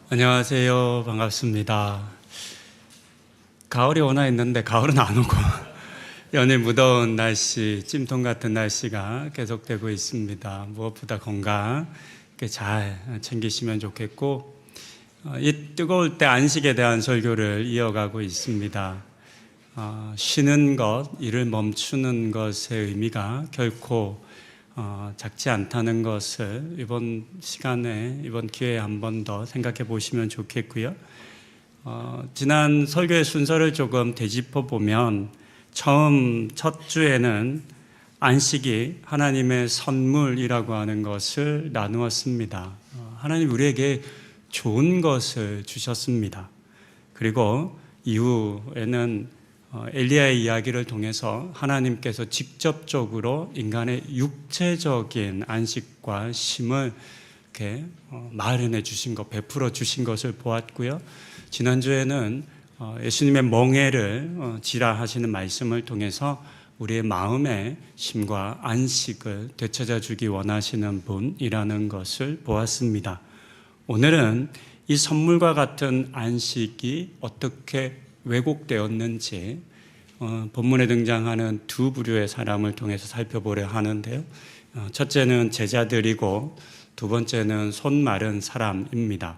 안녕하세요. 반갑습니다. 가을이 오나 했는데 가을은 안 오고 연일 무더운 날씨, 찜통 같은 날씨가 계속되고 있습니다. 무엇보다 건강 잘 챙기시면 좋겠고, 이 뜨거울 때 안식에 대한 설교를 이어가고 있습니다. 쉬는 것, 일을 멈추는 것의 의미가 결코 작지 않다는 것을 이번 시간에, 이번 기회에 한 번 더 생각해 보시면 좋겠고요. 지난 설교의 순서를 조금 되짚어 보면 첫 주에는 안식이 하나님의 선물이라고 하는 것을 나누었습니다. 하나님 우리에게 좋은 것을 주셨습니다. 그리고 이후에는 엘리야의 이야기를 통해서 하나님께서 직접적으로 인간의 육체적인 안식과 쉼을 이렇게 마련해 주신 것, 베풀어 주신 것을 보았고요. 지난주에는 예수님의 멍에를 지라하시는 말씀을 통해서 우리의 마음의 쉼과 안식을 되찾아 주기 원하시는 분이라는 것을 보았습니다. 오늘은 이 선물과 같은 안식이 어떻게 왜곡되었는지 본문에 등장하는 두 부류의 사람을 통해서 살펴보려 하는데요. 첫째는 제자들이고 두 번째는 손 마른 사람입니다.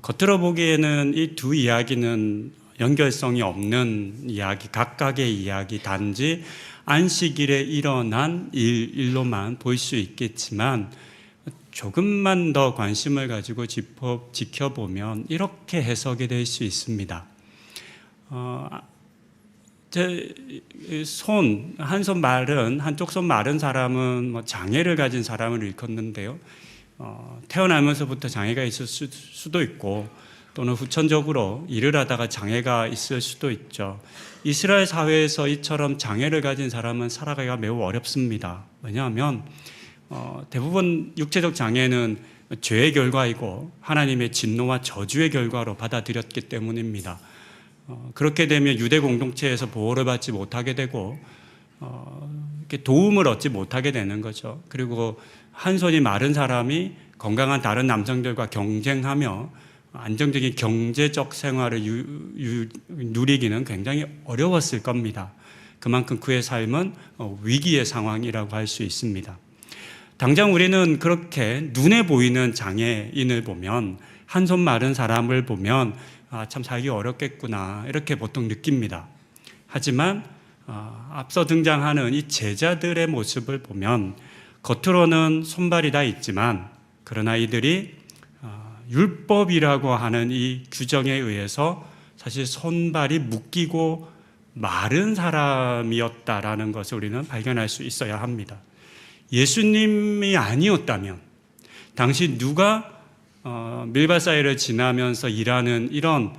겉으로 보기에는 이 두 이야기는 연결성이 없는 이야기, 각각의 이야기, 단지 안식일에 일어난 일로만 볼 수 있겠지만 조금만 더 관심을 가지고 지켜보면 이렇게 해석이 될 수 있습니다. 한쪽 손 마른 사람은 장애를 가진 사람을 일컫는데요. 태어나면서부터 장애가 있을 수도 있고 또는 후천적으로 일을 하다가 장애가 있을 수도 있죠. 이스라엘 사회에서 이처럼 장애를 가진 사람은 살아가기가 매우 어렵습니다. 왜냐하면 대부분 육체적 장애는 죄의 결과이고 하나님의 진노와 저주의 결과로 받아들였기 때문입니다. 그렇게 되면 유대 공동체에서 보호를 받지 못하게 되고 도움을 얻지 못하게 되는 거죠. 그리고 한 손이 마른 사람이 건강한 다른 남성들과 경쟁하며 안정적인 경제적 생활을 누리기는 굉장히 어려웠을 겁니다. 그만큼 그의 삶은 위기의 상황이라고 할 수 있습니다. 당장 우리는 그렇게 눈에 보이는 장애인을 보면, 한 손 마른 사람을 보면 참 살기 어렵겠구나 이렇게 보통 느낍니다. 하지만 앞서 등장하는 이 제자들의 모습을 보면 겉으로는 손발이 다 있지만 그러나 이들이 율법이라고 하는 이 규정에 의해서 사실 손발이 묶이고 마른 사람이었다라는 것을 우리는 발견할 수 있어야 합니다. 예수님이 아니었다면 당시 누가 밀밭 사이를 지나면서 일하는 이런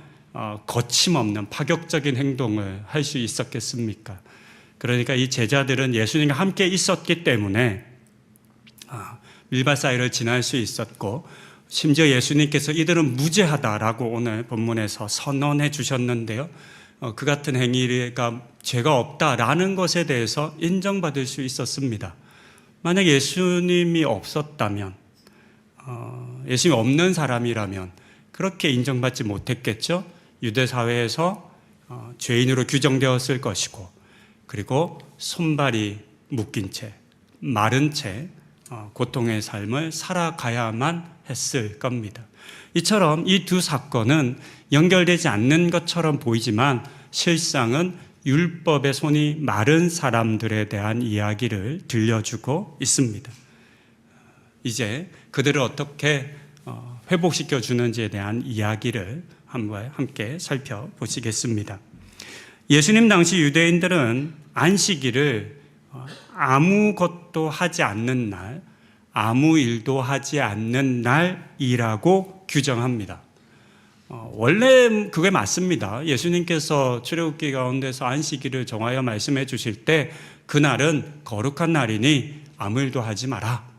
거침없는 파격적인 행동을 할 수 있었겠습니까? 그러니까 이 제자들은 예수님과 함께 있었기 때문에 밀밭 사이를 지날 수 있었고, 심지어 예수님께서 이들은 무죄하다라고 오늘 본문에서 선언해 주셨는데요. 그 같은 행위가 죄가 없다라는 것에 대해서 인정받을 수 있었습니다. 만약 예수님이 없었다면, 예수님이 없는 사람이라면 그렇게 인정받지 못했겠죠. 유대 사회에서 죄인으로 규정되었을 것이고, 그리고 손발이 묶인 채, 마른 채 고통의 삶을 살아가야만 했을 겁니다. 이처럼 이 두 사건은 연결되지 않는 것처럼 보이지만 실상은 율법의 손이 마른 사람들에 대한 이야기를 들려주고 있습니다. 이제 그들을 어떻게 회복시켜 주는지에 대한 이야기를 함께 살펴보시겠습니다. 예수님 당시 유대인들은 안식일을 아무것도 하지 않는 날, 아무 일도 하지 않는 날이라고 규정합니다. 원래 그게 맞습니다. 예수님께서 출애굽기 가운데서 안식일을 정하여 말씀해 주실 때 그날은 거룩한 날이니 아무 일도 하지 마라.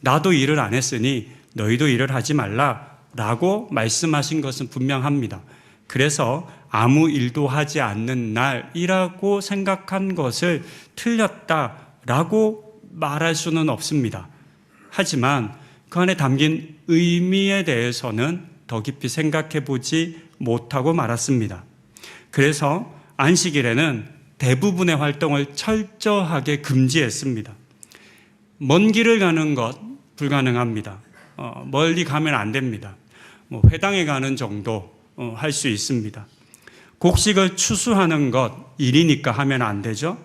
나도 일을 안 했으니 너희도 일을 하지 말라 라고 말씀하신 것은 분명합니다. 그래서 아무 일도 하지 않는 날이라고 생각한 것을 틀렸다라고 말할 수는 없습니다. 하지만 그 안에 담긴 의미에 대해서는 더 깊이 생각해 보지 못하고 말았습니다. 그래서 안식일에는 대부분의 활동을 철저하게 금지했습니다. 먼 길을 가는 것 불가능합니다. 멀리 가면 안 됩니다. 회당에 가는 정도 할 수 있습니다. 곡식을 추수하는 것 일이니까 하면 안 되죠.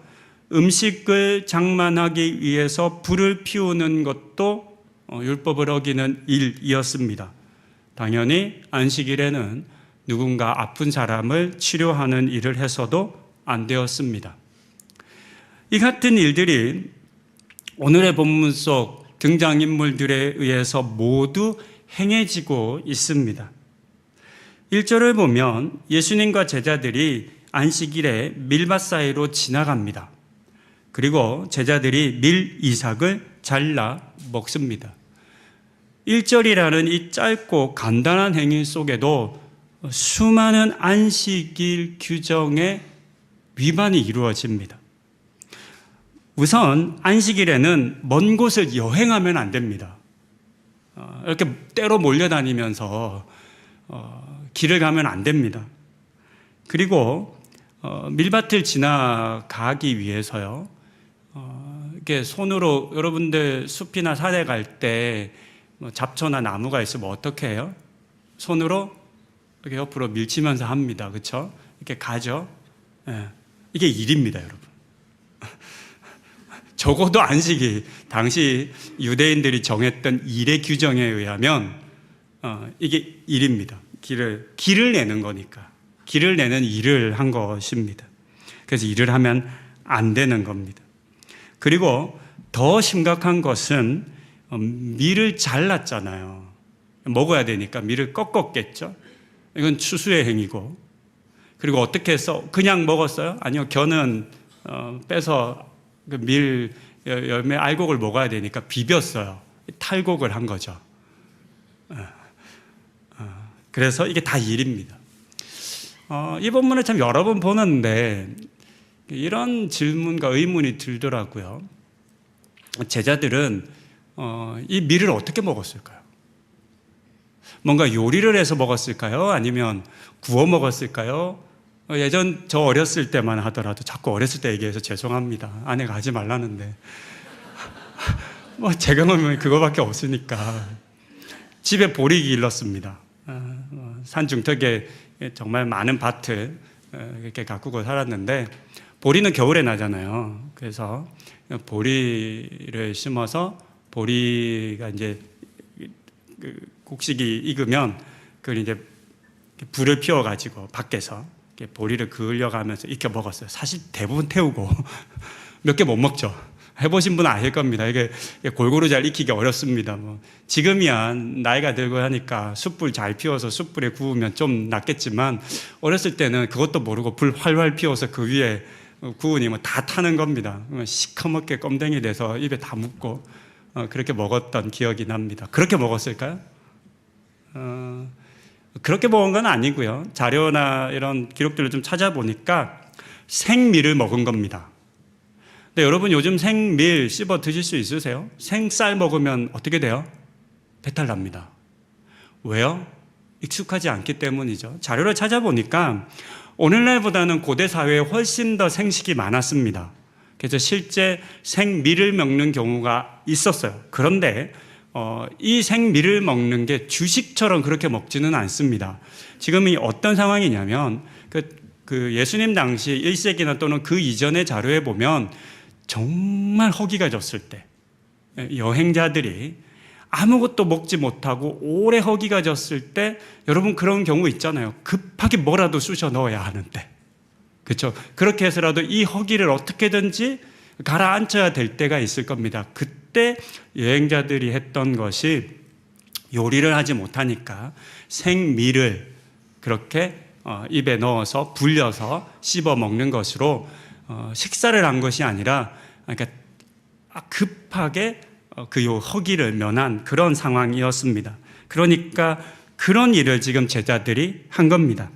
음식을 장만하기 위해서 불을 피우는 것도 율법을 어기는 일이었습니다. 당연히 안식일에는 누군가 아픈 사람을 치료하는 일을 해서도 안 되었습니다. 이 같은 일들이 오늘의 본문 속 등장인물들에 의해서 모두 행해지고 있습니다. 1절을 보면 예수님과 제자들이 안식일에 밀밭 사이로 지나갑니다. 그리고 제자들이 밀 이삭을 잘라 먹습니다. 1절이라는 이 짧고 간단한 행위 속에도 수많은 안식일 규정의 위반이 이루어집니다. 우선 안식일에는 먼 곳을 여행하면 안 됩니다. 이렇게 때로 몰려다니면서 길을 가면 안 됩니다. 그리고 밀밭을 지나가기 위해서요, 이렇게 손으로, 여러분들 숲이나 산에 갈 때 잡초나 나무가 있으면 어떻게 해요? 손으로 이렇게 옆으로 밀치면서 합니다. 그렇죠? 이렇게 가죠. 이게 일입니다, 여러분. 적어도 안식일, 당시 유대인들이 정했던 일의 규정에 의하면 이게 일입니다. 길을 내는 거니까. 길을 내는 일을 한 것입니다. 그래서 일을 하면 안 되는 겁니다. 그리고 더 심각한 것은 밀을 잘랐잖아요. 먹어야 되니까 밀을 꺾었겠죠. 이건 추수의 행위고. 그리고 어떻게 해서 그냥 먹었어요? 아니요, 겨는 빼서 그 밀 열매 알곡을 먹어야 되니까 비볐어요. 탈곡을 한 거죠. 그래서 이게 다 일입니다. 이 본문을 참 여러 번 보는데 이런 질문과 의문이 들더라고요. 제자들은 이 밀을 어떻게 먹었을까요? 뭔가 요리를 해서 먹었을까요? 아니면 구워 먹었을까요? 예전 저 어렸을 때만 하더라도, 자꾸 어렸을 때 얘기해서 죄송합니다. 아내가 하지 말라는데 제 경험은 그거밖에 없으니까 집에 보리 길렀습니다. 산중턱에 정말 많은 밭을 이렇게 가꾸고 살았는데, 보리는 겨울에 나잖아요. 그래서 보리를 심어서 보리가 이제 곡식이 익으면 그걸 이제 불을 피워가지고 밖에서 보리를 그을려가면서 익혀 먹었어요. 사실 대부분 태우고 몇 개 못 먹죠. 해보신 분은 아실 겁니다. 이게 골고루 잘 익히기 어렵습니다. 지금이야 나이가 들고 하니까 숯불 잘 피워서 숯불에 구우면 좀 낫겠지만, 어렸을 때는 그것도 모르고 불 활활 피워서 그 위에 구우니 다 타는 겁니다. 시커멓게 껌댕이 돼서 입에 다 묻고 그렇게 먹었던 기억이 납니다. 그렇게 먹었을까요? 그렇게 먹은 건 아니고요. 자료나 이런 기록들을 좀 찾아보니까 생밀을 먹은 겁니다. 근데 여러분 요즘 생밀 씹어 드실 수 있으세요? 생쌀 먹으면 어떻게 돼요? 배탈 납니다. 왜요? 익숙하지 않기 때문이죠. 자료를 찾아보니까 오늘날보다는 고대 사회에 훨씬 더 생식이 많았습니다. 그래서 실제 생밀을 먹는 경우가 있었어요. 그런데 이 생밀을 먹는 게 주식처럼 그렇게 먹지는 않습니다. 지금 이 어떤 상황이냐면 그 예수님 당시 1세기나 또는 그 이전의 자료에 보면 정말 허기가 졌을 때 여행자들이 아무것도 먹지 못하고 오래 허기가 졌을 때, 여러분 그런 경우 있잖아요. 급하게 뭐라도 쑤셔 넣어야 하는데, 그렇죠? 그렇게 해서라도 이 허기를 어떻게든지 가라앉혀야 될 때가 있을 겁니다. 그때 여행자들이 했던 것이, 요리를 하지 못하니까 생밀을 그렇게 입에 넣어서 불려서 씹어 먹는 것으로 식사를 한 것이 아니라, 그러니까 급하게 그 허기를 면한 그런 상황이었습니다. 그러니까 그런 일을 지금 제자들이 한 겁니다.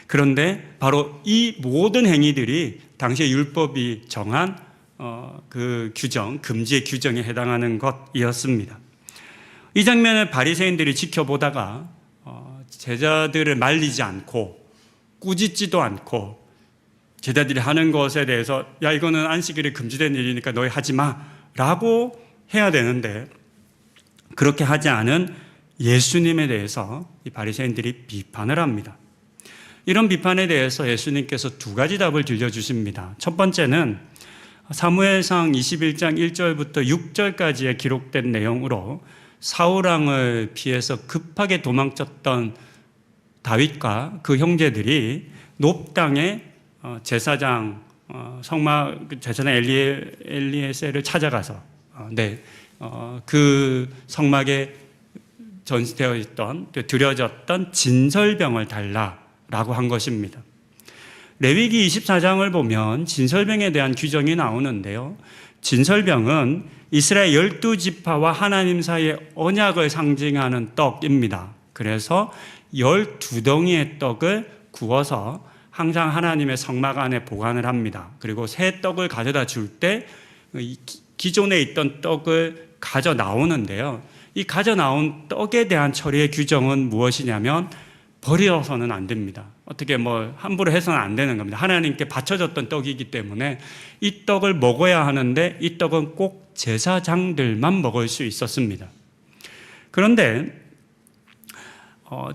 그런데 바로 이 모든 행위들이 당시의 율법이 정한 그 규정, 금지의 규정에 해당하는 것이었습니다. 이 장면을 바리새인들이 지켜보다가 제자들을 말리지 않고 꾸짖지도 않고 제자들이 하는 것에 대해서 야 이거는 안식일에 금지된 일이니까 너희 하지 마라고 해야 되는데 그렇게 하지 않은 예수님에 대해서 이 바리새인들이 비판을 합니다. 이런 비판에 대해서 예수님께서 두 가지 답을 들려주십니다. 첫 번째는 사무엘상 21장 1절부터 6절까지에 기록된 내용으로 사울왕을 피해서 급하게 도망쳤던 다윗과 그 형제들이 놉 땅에 제사장 제사장 엘리에셀을 찾아가서 그 성막에 전시되어 있던 드려졌던 진설병을 달라라고 한 것입니다. 레위기 24장을 보면 진설병에 대한 규정이 나오는데요. 진설병은 이스라엘 12지파와 하나님 사이의 언약을 상징하는 떡입니다. 그래서 12덩이의 떡을 구워서 항상 하나님의 성막 안에 보관을 합니다. 그리고 새 떡을 가져다 줄 때 기존에 있던 떡을 가져 나오는데요. 이 가져 나온 떡에 대한 처리의 규정은 무엇이냐면 버려서는 안 됩니다. 어떻게 함부로 해서는 안 되는 겁니다. 하나님께 바쳐졌던 떡이기 때문에 이 떡을 먹어야 하는데 이 떡은 꼭 제사장들만 먹을 수 있었습니다. 그런데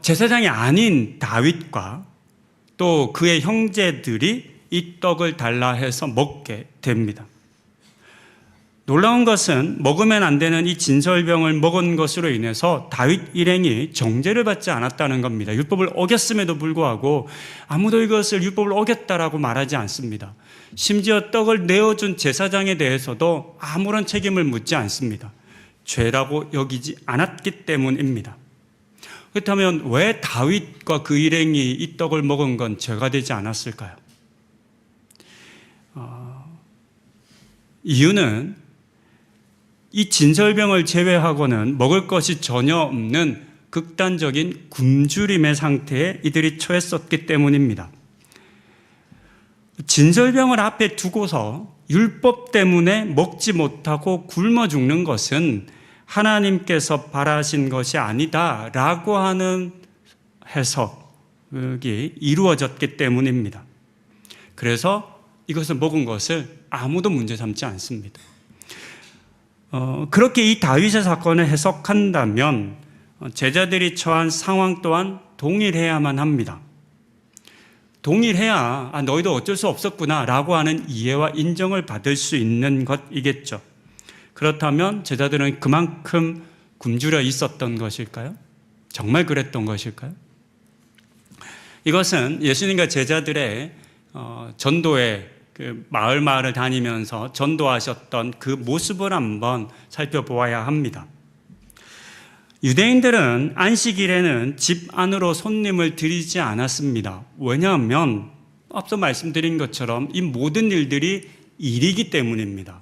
제사장이 아닌 다윗과 또 그의 형제들이 이 떡을 달라 해서 먹게 됩니다. 놀라운 것은 먹으면 안 되는 이 진설병을 먹은 것으로 인해서 다윗 일행이 정죄를 받지 않았다는 겁니다. 율법을 어겼음에도 불구하고 아무도 이것을 율법을 어겼다라고 말하지 않습니다. 심지어 떡을 내어준 제사장에 대해서도 아무런 책임을 묻지 않습니다. 죄라고 여기지 않았기 때문입니다. 그렇다면 왜 다윗과 그 일행이 이 떡을 먹은 건 죄가 되지 않았을까요? 이유는 이 진설병을 제외하고는 먹을 것이 전혀 없는 극단적인 굶주림의 상태에 이들이 처했었기 때문입니다. 진설병을 앞에 두고서 율법 때문에 먹지 못하고 굶어 죽는 것은 하나님께서 바라신 것이 아니다라고 하는 해석이 이루어졌기 때문입니다. 그래서 이것을 먹은 것을 아무도 문제 삼지 않습니다. 그렇게 이 다윗의 사건을 해석한다면 제자들이 처한 상황 또한 동일해야만 합니다. 동일해야 너희도 어쩔 수 없었구나 라고 하는 이해와 인정을 받을 수 있는 것이겠죠. 그렇다면 제자들은 그만큼 굶주려 있었던 것일까요? 정말 그랬던 것일까요? 이것은 예수님과 제자들의 전도의 그 마을을 다니면서 전도하셨던 그 모습을 한번 살펴보아야 합니다. 유대인들은 안식일에는 집 안으로 손님을 들이지 않았습니다. 왜냐하면 앞서 말씀드린 것처럼 이 모든 일들이 일이기 때문입니다.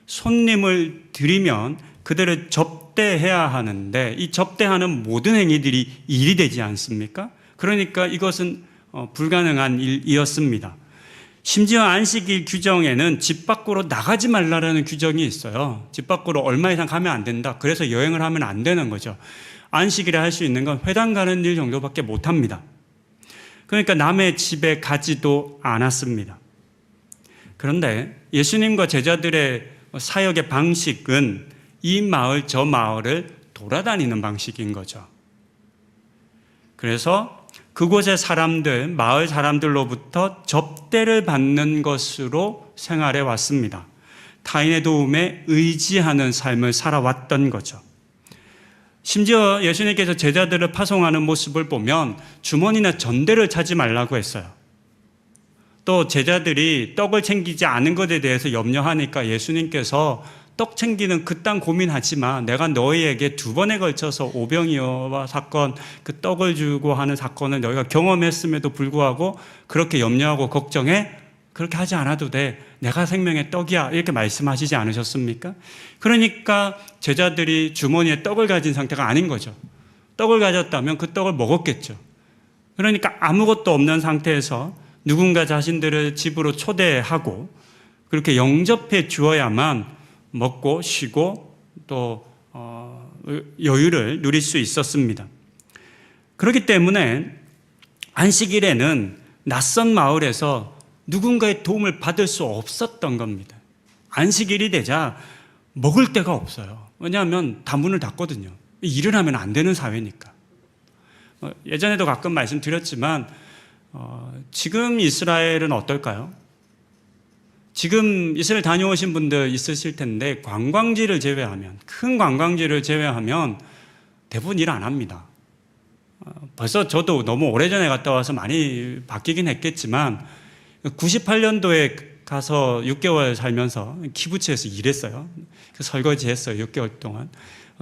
손님을 들이면 그들을 접대해야 하는데 이 접대하는 모든 행위들이 일이 되지 않습니까? 그러니까 이것은 불가능한 일이었습니다. 심지어 안식일 규정에는 집 밖으로 나가지 말라라는 규정이 있어요. 집 밖으로 얼마 이상 가면 안 된다. 그래서 여행을 하면 안 되는 거죠. 안식일에 할 수 있는 건 회당 가는 일 정도밖에 못 합니다. 그러니까 남의 집에 가지도 않았습니다. 그런데 예수님과 제자들의 사역의 방식은 이 마을 저 마을을 돌아다니는 방식인 거죠. 그래서 그곳의 사람들, 마을 사람들로부터 접대를 받는 것으로 생활해 왔습니다. 타인의 도움에 의지하는 삶을 살아왔던 거죠. 심지어 예수님께서 제자들을 파송하는 모습을 보면 주머니나 전대를 차지 말라고 했어요. 또 제자들이 떡을 챙기지 않은 것에 대해서 염려하니까 예수님께서 떡 챙기는 그딴 고민하지 마. 내가 너희에게 2번에 걸쳐서 오병이어와 사건, 그 떡을 주고 하는 사건을 너희가 경험했음에도 불구하고 그렇게 염려하고 걱정해? 그렇게 하지 않아도 돼. 내가 생명의 떡이야. 이렇게 말씀하시지 않으셨습니까? 그러니까 제자들이 주머니에 떡을 가진 상태가 아닌 거죠. 떡을 가졌다면 그 떡을 먹었겠죠. 그러니까 아무것도 없는 상태에서 누군가 자신들을 집으로 초대하고 그렇게 영접해 주어야만 먹고 쉬고 또 여유를 누릴 수 있었습니다. 그렇기 때문에 안식일에는 낯선 마을에서 누군가의 도움을 받을 수 없었던 겁니다. 안식일이 되자 먹을 데가 없어요. 왜냐하면 다 문을 닫거든요. 일을 하면 안 되는 사회니까. 예전에도 가끔 말씀드렸지만 지금 이스라엘은 어떨까요? 지금 이스라엘 다녀오신 분들 있으실 텐데 관광지를 제외하면, 큰 관광지를 제외하면 대부분 일 안 합니다. 벌써 저도 너무 오래전에 갔다 와서 많이 바뀌긴 했겠지만 98년도에 가서 6개월 살면서 키부츠에서 일했어요. 설거지 했어요. 6개월 동안.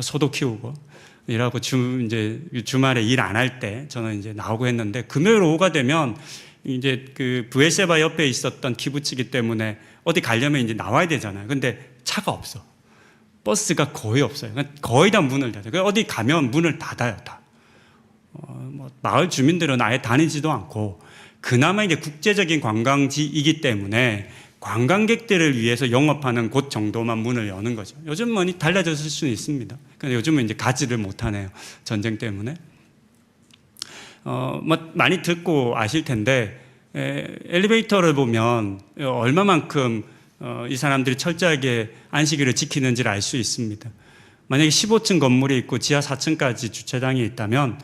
소도 키우고 일하고 이제 주말에 일 안 할 때 저는 이제 나오고 했는데, 금요일 오후가 되면 이제 그 브에세바 옆에 있었던 키부츠이기 때문에 어디 가려면 이제 나와야 되잖아요. 근데 차가 없어. 버스가 거의 없어요. 거의 다 문을 닫아요. 어디 가면 문을 닫아요, 다. 마을 주민들은 아예 다니지도 않고, 그나마 이제 국제적인 관광지이기 때문에 관광객들을 위해서 영업하는 곳 정도만 문을 여는 거죠. 요즘은 많이 달라졌을 수는 있습니다. 근데 요즘은 이제 가지를 못하네요. 전쟁 때문에. 많이 듣고 아실 텐데, 엘리베이터를 보면 얼마만큼 이 사람들이 철저하게 안식일을 지키는지를 알 수 있습니다. 만약에 15층 건물이 있고 지하 4층까지 주차장이 있다면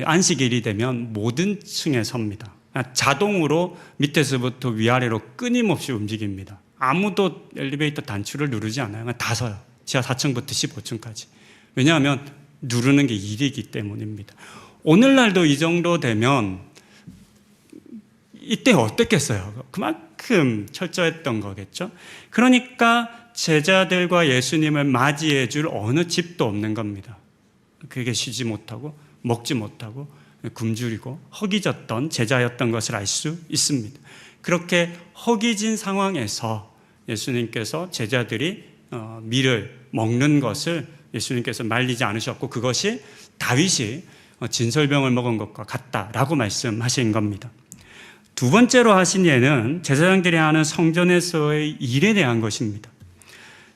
안식일이 되면 모든 층에 섭니다. 자동으로 밑에서부터 위아래로 끊임없이 움직입니다. 아무도 엘리베이터 단추를 누르지 않아요. 다 서요. 지하 4층부터 15층까지. 왜냐하면 누르는 게 일이기 때문입니다. 오늘날도 이 정도 되면 이때 어땠겠어요? 그만큼 철저했던 거겠죠. 그러니까 제자들과 예수님을 맞이해 줄 어느 집도 없는 겁니다. 그게 쉬지 못하고 먹지 못하고 굶주리고 허기졌던 제자였던 것을 알 수 있습니다. 그렇게 허기진 상황에서 예수님께서 제자들이 밀을 먹는 것을 예수님께서 말리지 않으셨고, 그것이 다윗이 진설병을 먹은 것과 같다라고 말씀하신 겁니다. 두 번째로 하신 예는 제사장들이 하는 성전에서의 일에 대한 것입니다.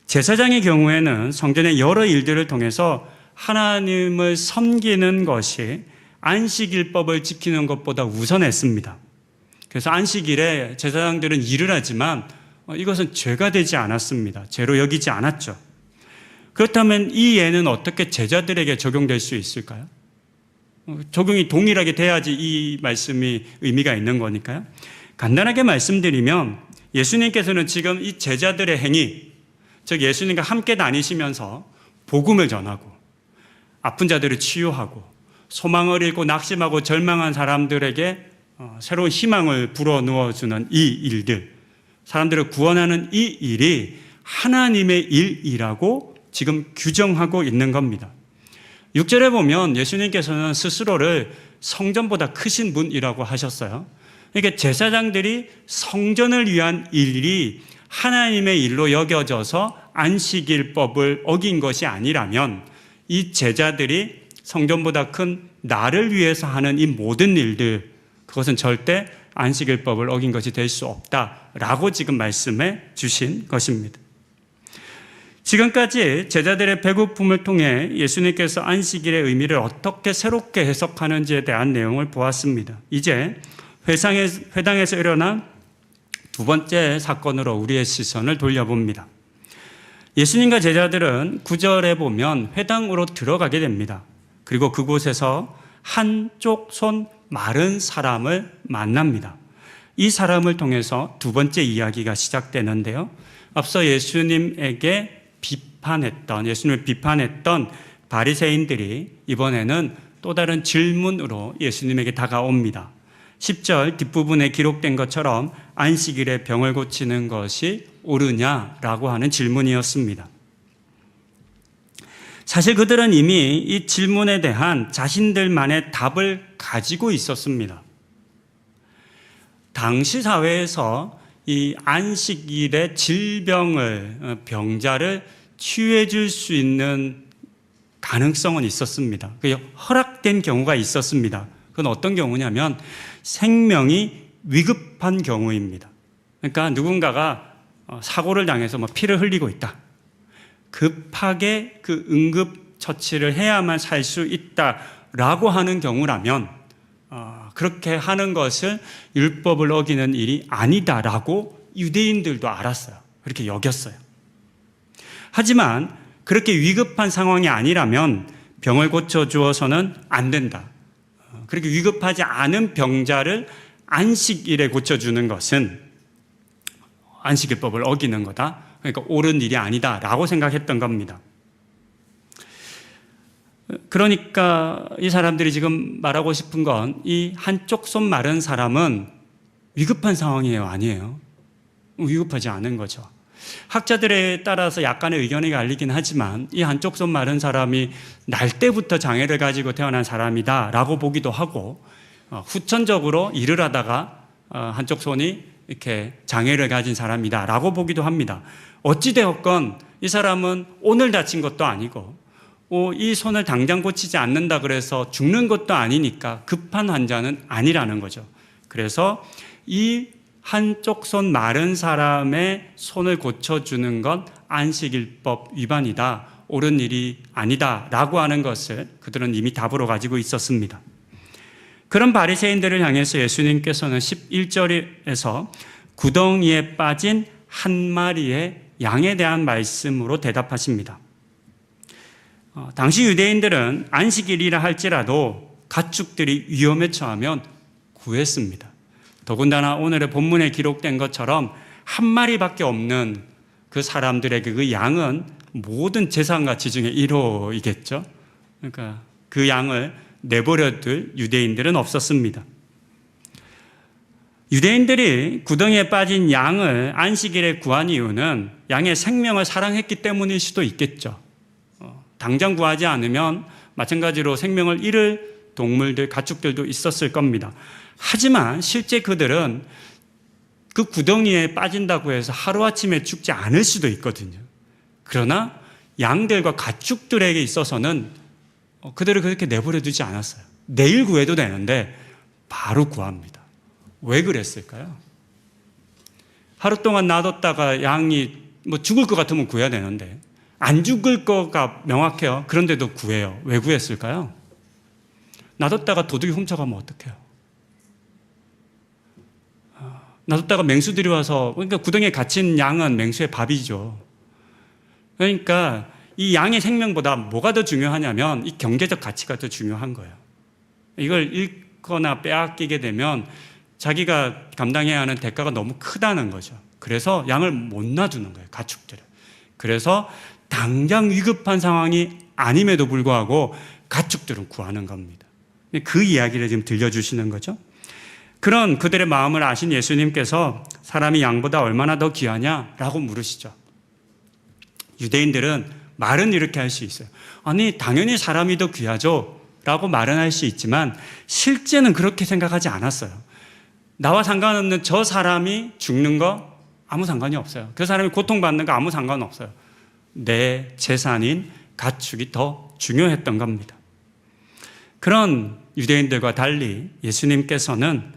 제사장의 경우에는 성전의 여러 일들을 통해서 하나님을 섬기는 것이 안식일법을 지키는 것보다 우선했습니다. 그래서 안식일에 제사장들은 일을 하지만 이것은 죄가 되지 않았습니다. 죄로 여기지 않았죠. 그렇다면 이 예는 어떻게 제자들에게 적용될 수 있을까요? 적용이 동일하게 돼야지 이 말씀이 의미가 있는 거니까요. 간단하게 말씀드리면 예수님께서는 지금 이 제자들의 행위, 즉 예수님과 함께 다니시면서 복음을 전하고 아픈 자들을 치유하고 소망을 잃고 낙심하고 절망한 사람들에게 새로운 희망을 불어넣어주는 이 일들, 사람들을 구원하는 이 일이 하나님의 일이라고 지금 규정하고 있는 겁니다. 6절에 보면 예수님께서는 스스로를 성전보다 크신 분이라고 하셨어요. 그러니까 제사장들이 성전을 위한 일이 하나님의 일로 여겨져서 안식일법을 어긴 것이 아니라면 이 제자들이 성전보다 큰 나를 위해서 하는 이 모든 일들, 그것은 절대 안식일법을 어긴 것이 될 수 없다라고 지금 말씀해 주신 것입니다. 지금까지 제자들의 배고픔을 통해 예수님께서 안식일의 의미를 어떻게 새롭게 해석하는지에 대한 내용을 보았습니다. 이제 회당에서 일어난 두 번째 사건으로 우리의 시선을 돌려봅니다. 예수님과 제자들은 9절에 보면 회당으로 들어가게 됩니다. 그리고 그곳에서 한쪽 손 마른 사람을 만납니다. 이 사람을 통해서 두 번째 이야기가 시작되는데요. 앞서 예수님을 비판했던 바리새인들이 이번에는 또 다른 질문으로 예수님에게 다가옵니다. 10절 뒷부분에 기록된 것처럼 안식일에 병을 고치는 것이 옳으냐라고 하는 질문이었습니다. 사실 그들은 이미 이 질문에 대한 자신들만의 답을 가지고 있었습니다. 당시 사회에서 이 안식일의 병자를 치유해 줄 수 있는 가능성은 있었습니다. 그게 허락된 경우가 있었습니다. 그건 어떤 경우냐면 생명이 위급한 경우입니다. 그러니까 누군가가 사고를 당해서 피를 흘리고 있다. 급하게 그 응급 처치를 해야만 살 수 있다라고 라고 하는 경우라면 그렇게 하는 것을 율법을 어기는 일이 아니다라고 유대인들도 알았어요. 그렇게 여겼어요. 하지만 그렇게 위급한 상황이 아니라면 병을 고쳐주어서는 안 된다. 그렇게 위급하지 않은 병자를 안식일에 고쳐주는 것은 안식일법을 어기는 거다. 그러니까 옳은 일이 아니다라고 생각했던 겁니다. 그러니까 이 사람들이 지금 말하고 싶은 건 이 한쪽 손 마른 사람은 위급한 상황이에요, 아니에요? 위급하지 않은 거죠. 학자들에 따라서 약간의 의견이 갈리긴 하지만 이 한쪽 손 마른 사람이 날 때부터 장애를 가지고 태어난 사람이다 라고 보기도 하고, 후천적으로 일을 하다가 한쪽 손이 이렇게 장애를 가진 사람이다 라고 보기도 합니다. 어찌되었건 이 사람은 오늘 다친 것도 아니고 이 손을 당장 고치지 않는다 그래서 죽는 것도 아니니까 급한 환자는 아니라는 거죠. 그래서 이 한쪽 손 마른 사람의 손을 고쳐주는 건 안식일법 위반이다, 옳은 일이 아니다 라고 하는 것을 그들은 이미 답으로 가지고 있었습니다. 그런 바리새인들을 향해서 예수님께서는 11절에서 구덩이에 빠진 한 마리의 양에 대한 말씀으로 대답하십니다. 당시 유대인들은 안식일이라 할지라도 가축들이 위험에 처하면 구했습니다. 더군다나 오늘의 본문에 기록된 것처럼 한 마리밖에 없는 그 사람들에게 그 양은 모든 재산가치 중에 1호이겠죠. 그러니까 그 양을 내버려둘 유대인들은 없었습니다. 유대인들이 구덩이에 빠진 양을 안식일에 구한 이유는 양의 생명을 사랑했기 때문일 수도 있겠죠. 당장 구하지 않으면 마찬가지로 생명을 잃을 동물들, 가축들도 있었을 겁니다. 하지만 실제 그들은 그 구덩이에 빠진다고 해서 하루아침에 죽지 않을 수도 있거든요. 그러나 양들과 가축들에게 있어서는 그들을 그렇게 내버려 두지 않았어요. 내일 구해도 되는데 바로 구합니다. 왜 그랬을까요? 하루 동안 놔뒀다가 양이 죽을 것 같으면 구해야 되는데 안 죽을 거가 명확해요. 그런데도 구해요. 왜 구했을까요? 놔뒀다가 도둑이 훔쳐가면 어떡해요? 놔뒀다가 맹수들이 와서, 그러니까 구덩이에 갇힌 양은 맹수의 밥이죠. 그러니까 이 양의 생명보다 뭐가 더 중요하냐면 이 경제적 가치가 더 중요한 거예요. 이걸 잃거나 빼앗기게 되면 자기가 감당해야 하는 대가가 너무 크다는 거죠. 그래서 양을 못 놔두는 거예요, 가축들을. 그래서 당장 위급한 상황이 아님에도 불구하고 가축들은 구하는 겁니다. 그 이야기를 지금 들려주시는 거죠. 그런 그들의 마음을 아신 예수님께서 사람이 양보다 얼마나 더 귀하냐라고 물으시죠. 유대인들은 말은 이렇게 할 수 있어요. 아니, 당연히 사람이 더 귀하죠 라고 말은 할 수 있지만 실제는 그렇게 생각하지 않았어요. 나와 상관없는 저 사람이 죽는 거 아무 상관이 없어요. 그 사람이 고통받는 거 아무 상관없어요. 내 재산인 가축이 더 중요했던 겁니다. 그런 유대인들과 달리 예수님께서는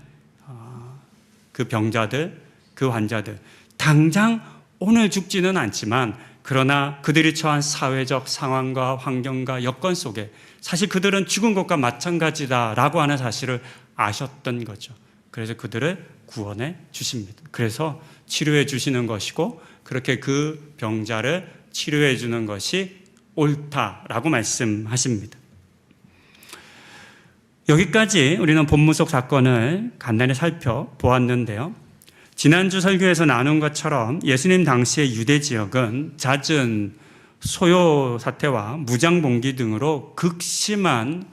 그 병자들, 그 환자들, 당장 오늘 죽지는 않지만 그러나 그들이 처한 사회적 상황과 환경과 여건 속에 사실 그들은 죽은 것과 마찬가지다라고 하는 사실을 아셨던 거죠. 그래서 그들을 구원해 주십니다. 그래서 치료해 주시는 것이고 그렇게 그 병자를 치료해 주는 것이 옳다라고 말씀하십니다. 여기까지 우리는 본문 속 사건을 간단히 살펴보았는데요. 지난주 설교에서 나눈 것처럼 예수님 당시의 유대 지역은 잦은 소요 사태와 무장봉기 등으로 극심한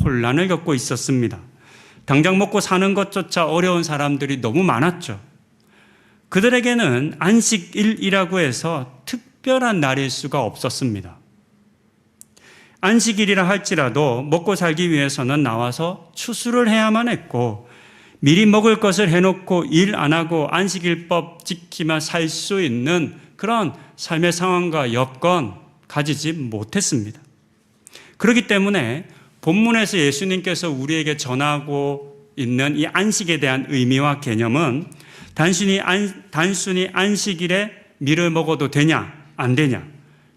혼란을 겪고 있었습니다. 당장 먹고 사는 것조차 어려운 사람들이 너무 많았죠. 그들에게는 안식일이라고 해서 특별한 날일 수가 없었습니다. 안식일이라 할지라도 먹고 살기 위해서는 나와서 추수를 해야만 했고 미리 먹을 것을 해놓고 일 안 하고 안식일법 지키며 살 수 있는 그런 삶의 상황과 여건 가지지 못했습니다. 그렇기 때문에 본문에서 예수님께서 우리에게 전하고 있는 이 안식에 대한 의미와 개념은 단순히 안식일에 밀을 먹어도 되냐 안 되냐,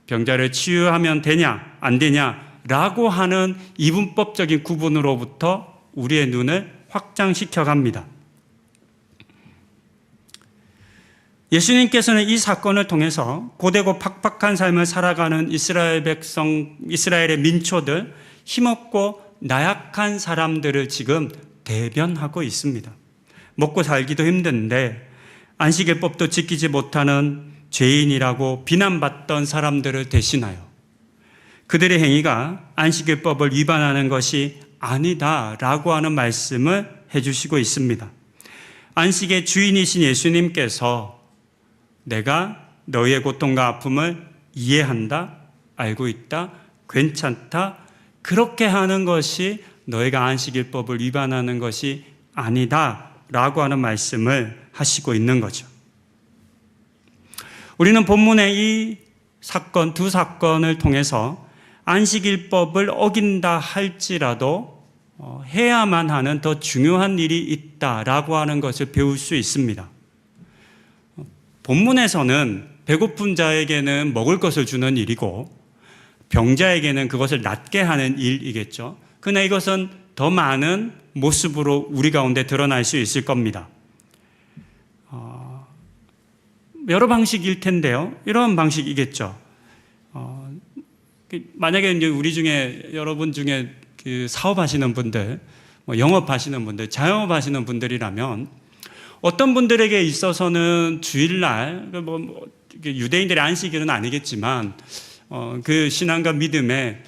병자를 치유하면 되냐 안 되냐를 라고 하는 이분법적인 구분으로부터 우리의 눈을 확장시켜 갑니다. 예수님께서는 이 사건을 통해서 고되고 팍팍한 삶을 살아가는 이스라엘 백성, 이스라엘의 민초들, 힘없고 나약한 사람들을 지금 대변하고 있습니다. 먹고 살기도 힘든데 안식일법도 지키지 못하는 죄인이라고 비난받던 사람들을 대신하여 그들의 행위가 안식일법을 위반하는 것이 아니다라고 하는 말씀을 해주시고 있습니다. 안식의 주인이신 예수님께서 내가 너희의 고통과 아픔을 이해한다, 알고 있다, 괜찮다, 그렇게 하는 것이 너희가 안식일법을 위반하는 것이 아니다라고 하는 말씀을 하시고 있는 거죠. 우리는 본문의 이 사건, 두 사건을 통해서 안식일법을 어긴다 할지라도 해야만 하는 더 중요한 일이 있다라고 하는 것을 배울 수 있습니다. 본문에서는 배고픈 자에게는 먹을 것을 주는 일이고 병자에게는 그것을 낫게 하는 일이겠죠. 그러나 이것은 더 많은 모습으로 우리 가운데 드러날 수 있을 겁니다. 여러 방식일 텐데요. 이런 방식이겠죠. 만약에 이제 우리 중에 여러분 중에 그 사업하시는 분들, 영업하시는 분들, 자영업하시는 분들이라면 어떤 분들에게 있어서는 주일날 유대인들의 안식일은 아니겠지만 그 신앙과 믿음에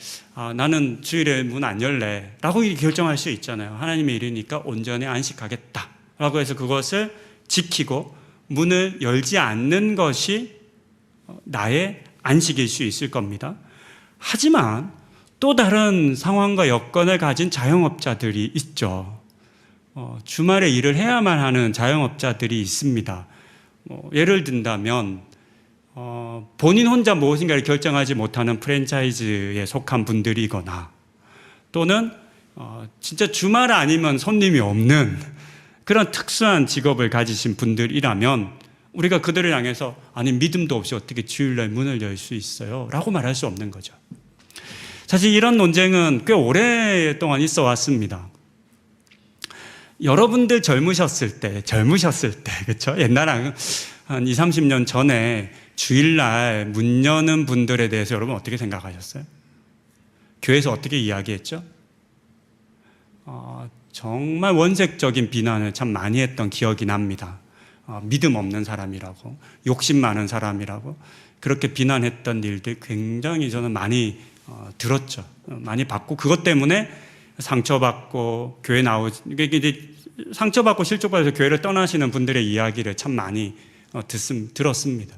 나는 주일에 문 안 열래 라고 결정할 수 있잖아요. 하나님의 일이니까 온전히 안식하겠다 라고 해서 그것을 지키고 문을 열지 않는 것이 나의 안식일 수 있을 겁니다. 하지만 또 다른 상황과 여건을 가진 자영업자들이 있죠. 주말에 일을 해야만 하는 자영업자들이 있습니다. 예를 든다면 본인 혼자 무엇인가를 결정하지 못하는 프랜차이즈에 속한 분들이거나 또는 진짜 주말 아니면 손님이 없는 그런 특수한 직업을 가지신 분들이라면 우리가 그들을 향해서 아니 믿음도 없이 어떻게 주일날 문을 열 수 있어요? 라고 말할 수 없는 거죠. 사실 이런 논쟁은 꽤 오랫동안 있어 왔습니다. 여러분들 젊으셨을 때, 그렇죠? 옛날에 한 20, 30년 전에 주일날 문 여는 분들에 대해서 여러분 어떻게 생각하셨어요? 교회에서 어떻게 이야기했죠? 정말 원색적인 비난을 참 많이 했던 기억이 납니다. 믿음 없는 사람이라고, 욕심 많은 사람이라고 그렇게 비난했던 일들 굉장히 저는 많이 들었죠. 많이 받고 그것 때문에 상처받고 교회 이제 상처받고 실족받아서 교회를 떠나시는 분들의 이야기를 참 많이 들었습니다.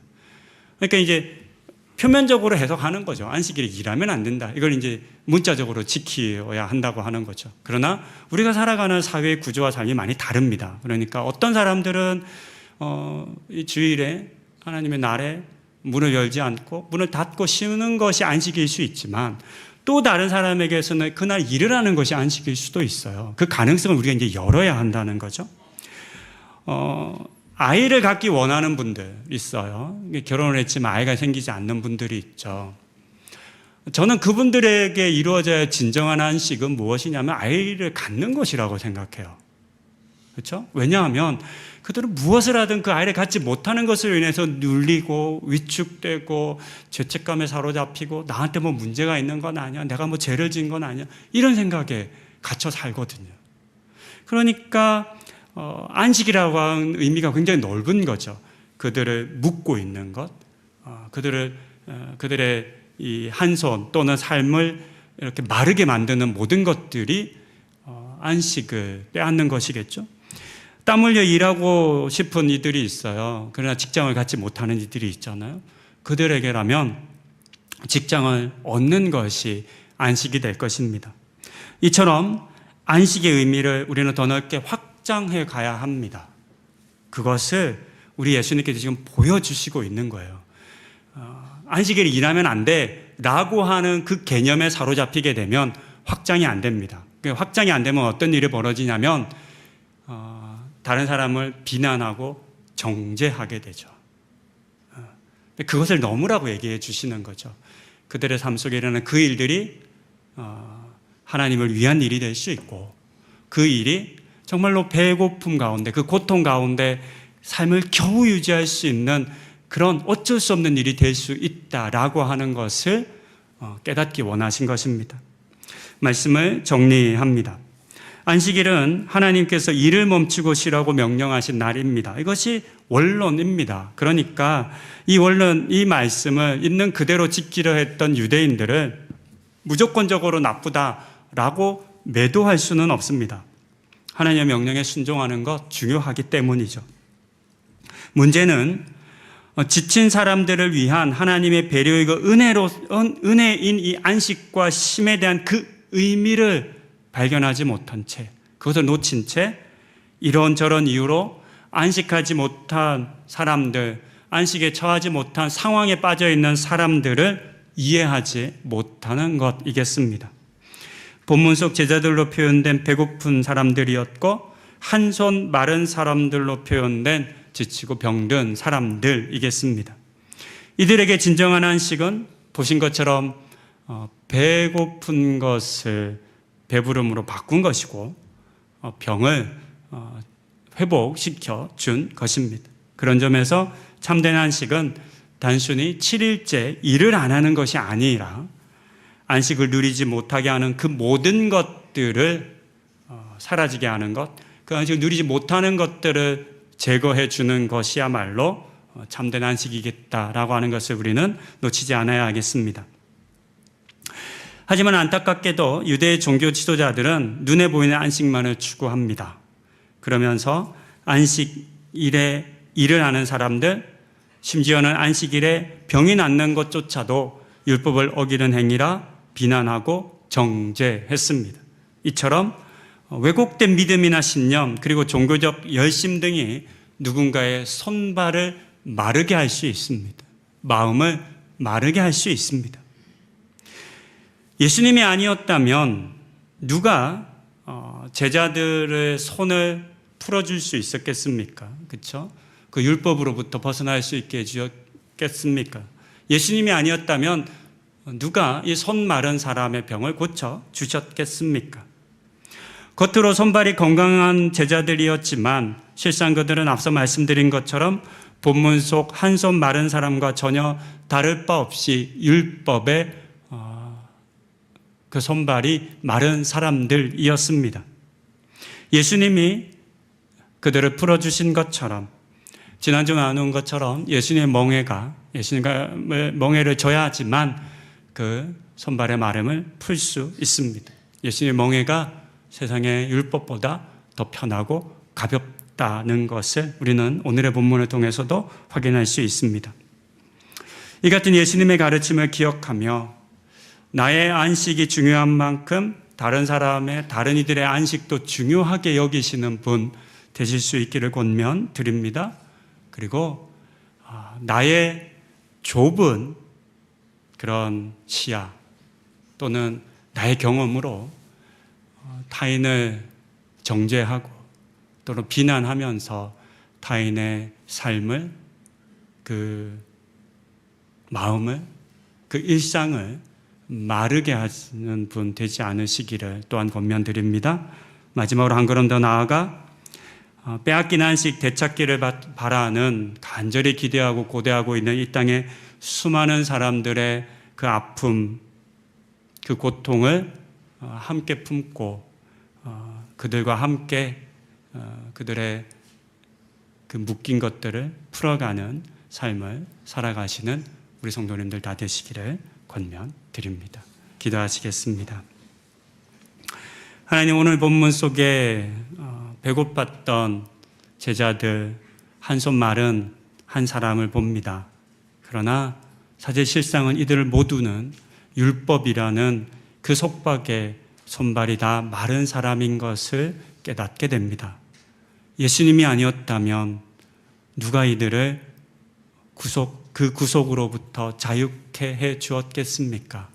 그러니까 이제 표면적으로 해석하는 거죠. 안식일에 일하면 안 된다. 이걸 이제 문자적으로 지켜야 한다고 하는 거죠. 그러나 우리가 살아가는 사회의 구조와 삶이 많이 다릅니다. 그러니까 어떤 사람들은 이 주일에 하나님의 날에 문을 열지 않고 문을 닫고 쉬는 것이 안식일 수 있지만 또 다른 사람에게서는 그날 일을 하는 것이 안식일 수도 있어요. 그 가능성을 우리가 이제 열어야 한다는 거죠. 아이를 갖기 원하는 분들 있어요. 결혼을 했지만 아이가 생기지 않는 분들이 있죠. 저는 그분들에게 이루어져야 진정한 안식은 무엇이냐면 아이를 갖는 것이라고 생각해요. 그렇죠? 왜냐하면 그들은 무엇을 하든 그 아이를 갖지 못하는 것을 인해서 눌리고 위축되고 죄책감에 사로잡히고 나한테 뭐 문제가 있는 건 아니야, 내가 뭐 죄를 지은 건 아니야, 이런 생각에 갇혀 살거든요. 그러니까 안식이라고 하는 의미가 굉장히 넓은 거죠. 그들을 묶고 있는 것, 그들의 이 한손 또는 삶을 이렇게 마르게 만드는 모든 것들이 안식을 빼앗는 것이겠죠. 땀 흘려 일하고 싶은 이들이 있어요. 그러나 직장을 갖지 못하는 이들이 있잖아요. 그들에게라면 직장을 얻는 것이 안식이 될 것입니다. 이처럼 안식의 의미를 우리는 더 넓게 확장해 가야 합니다. 그것을 우리 예수님께서 지금 보여주시고 있는 거예요. 안식일에 일하면 안 돼 라고 하는 그 개념에 사로잡히게 되면 확장이 안 됩니다. 확장이 안 되면 어떤 일이 벌어지냐면 다른 사람을 비난하고 정죄하게 되죠. 그것을 넘으라고 얘기해 주시는 거죠. 그들의 삶 속에 일어나는 그 일들이 하나님을 위한 일이 될 수 있고, 그 일이 정말로 배고픔 가운데, 그 고통 가운데 삶을 겨우 유지할 수 있는 그런 어쩔 수 없는 일이 될 수 있다라고 하는 것을 깨닫기 원하신 것입니다. 말씀을 정리합니다. 안식일은 하나님께서 일을 멈추고 쉬라고 명령하신 날입니다. 이것이 원론입니다. 그러니까 이 원론, 이 말씀을 있는 그대로 지키려 했던 유대인들을 무조건적으로 나쁘다라고 매도할 수는 없습니다. 하나님의 명령에 순종하는 것 중요하기 때문이죠. 문제는 지친 사람들을 위한 하나님의 배려이고 은혜인 이 안식과 쉼에 대한 그 의미를 발견하지 못한 채, 그것을 놓친 채 이런저런 이유로 안식하지 못한 사람들, 안식에 처하지 못한 상황에 빠져 있는 사람들을 이해하지 못하는 것이겠습니다. 본문 속 제자들로 표현된 배고픈 사람들이었고, 한 손 마른 사람들로 표현된 지치고 병든 사람들이겠습니다. 이들에게 진정한 안식은 보신 것처럼 배고픈 것을 배부름으로 바꾼 것이고, 병을 회복시켜 준 것입니다. 그런 점에서 참된 안식은 단순히 7일째 일을 안 하는 것이 아니라 안식을 누리지 못하게 하는 그 모든 것들을 사라지게 하는 것, 그 안식을 누리지 못하는 것들을 제거해 주는 것이야말로 참된 안식이겠다라고 하는 것을 우리는 놓치지 않아야 하겠습니다. 하지만 안타깝게도 유대 종교 지도자들은 눈에 보이는 안식만을 추구합니다. 그러면서 안식일에 일을 하는 사람들, 심지어는 안식일에 병이 낫는 것조차도 율법을 어기는 행위라 비난하고 정죄했습니다. 이처럼 왜곡된 믿음이나 신념, 그리고 종교적 열심 등이 누군가의 손발을 마르게 할 수 있습니다. 마음을 마르게 할 수 있습니다. 예수님이 아니었다면 누가 제자들의 손을 풀어줄 수 있었겠습니까? 그렇죠? 그 율법으로부터 벗어날 수 있게 해주셨겠습니까? 예수님이 아니었다면 누가 이 손 마른 사람의 병을 고쳐 주셨겠습니까? 겉으로 손발이 건강한 제자들이었지만 실상 그들은 앞서 말씀드린 것처럼 본문 속 한 손 마른 사람과 전혀 다를 바 없이 율법의 그 손발이 마른 사람들이었습니다. 예수님이 그들을 풀어주신 것처럼, 지난주 나눈 것처럼 예수님의 멍에를 져야지만 그 손발의 마름을 풀 수 있습니다. 예수님의 멍에가 세상의 율법보다 더 편하고 가볍다는 것을 우리는 오늘의 본문을 통해서도 확인할 수 있습니다. 이 같은 예수님의 가르침을 기억하며 나의 안식이 중요한 만큼 다른 이들의 안식도 중요하게 여기시는 분 되실 수 있기를 권면드립니다. 그리고 나의 좁은 그런 시야 또는 나의 경험으로 타인을 정죄하고 또는 비난하면서 타인의 삶을, 그 마음을, 그 일상을 마르게 하시는 분 되지 않으시기를 또한 권면드립니다. 마지막으로 한 걸음 더 나아가 빼앗긴 안식 되찾기를 바라는 간절히 기대하고 고대하고 있는 이 땅의 수많은 사람들의 그 아픔, 그 고통을 함께 품고 그들과 함께 그들의 그 묶인 것들을 풀어가는 삶을 살아가시는 우리 성도님들 다 되시기를 권면드립니다. 기도하시겠습니다. 하나님, 오늘 본문 속에 배고팠던 제자들, 한 손 마른 한 사람을 봅니다. 그러나 사실 실상은 이들 모두는 율법이라는 그 속박에 손발이 다 마른 사람인 것을 깨닫게 됩니다. 예수님이 아니었다면 누가 이들을 그 구속으로부터 자유케 해 주었겠습니까?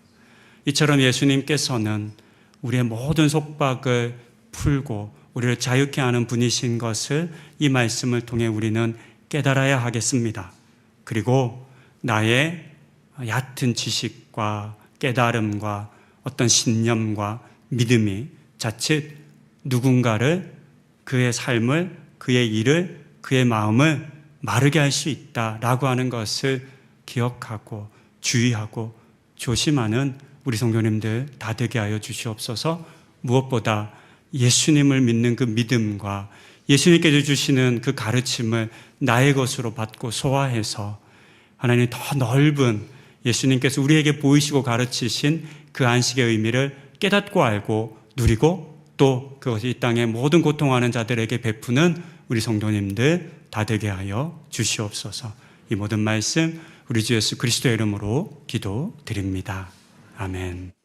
이처럼 예수님께서는 우리의 모든 속박을 풀고 우리를 자유케 하는 분이신 것을 이 말씀을 통해 우리는 깨달아야 하겠습니다. 그리고 나의 얕은 지식과 깨달음과 어떤 신념과 믿음이 자칫 누군가를, 그의 삶을, 그의 일을, 그의 마음을 마르게 할 수 있다라고 하는 것을 기억하고 주의하고 조심하는 우리 성도님들 다 되게 하여 주시옵소서. 무엇보다 예수님을 믿는 그 믿음과 예수님께서 주시는 그 가르침을 나의 것으로 받고 소화해서 하나님 더 넓은 예수님께서 우리에게 보이시고 가르치신 그 안식의 의미를 깨닫고 알고 누리고 또 그것이 이 땅의 모든 고통하는 자들에게 베푸는 우리 성도님들 다 되게 하여 주시옵소서. 이 모든 말씀 우리 주 예수 그리스도의 이름으로 기도드립니다. 아멘.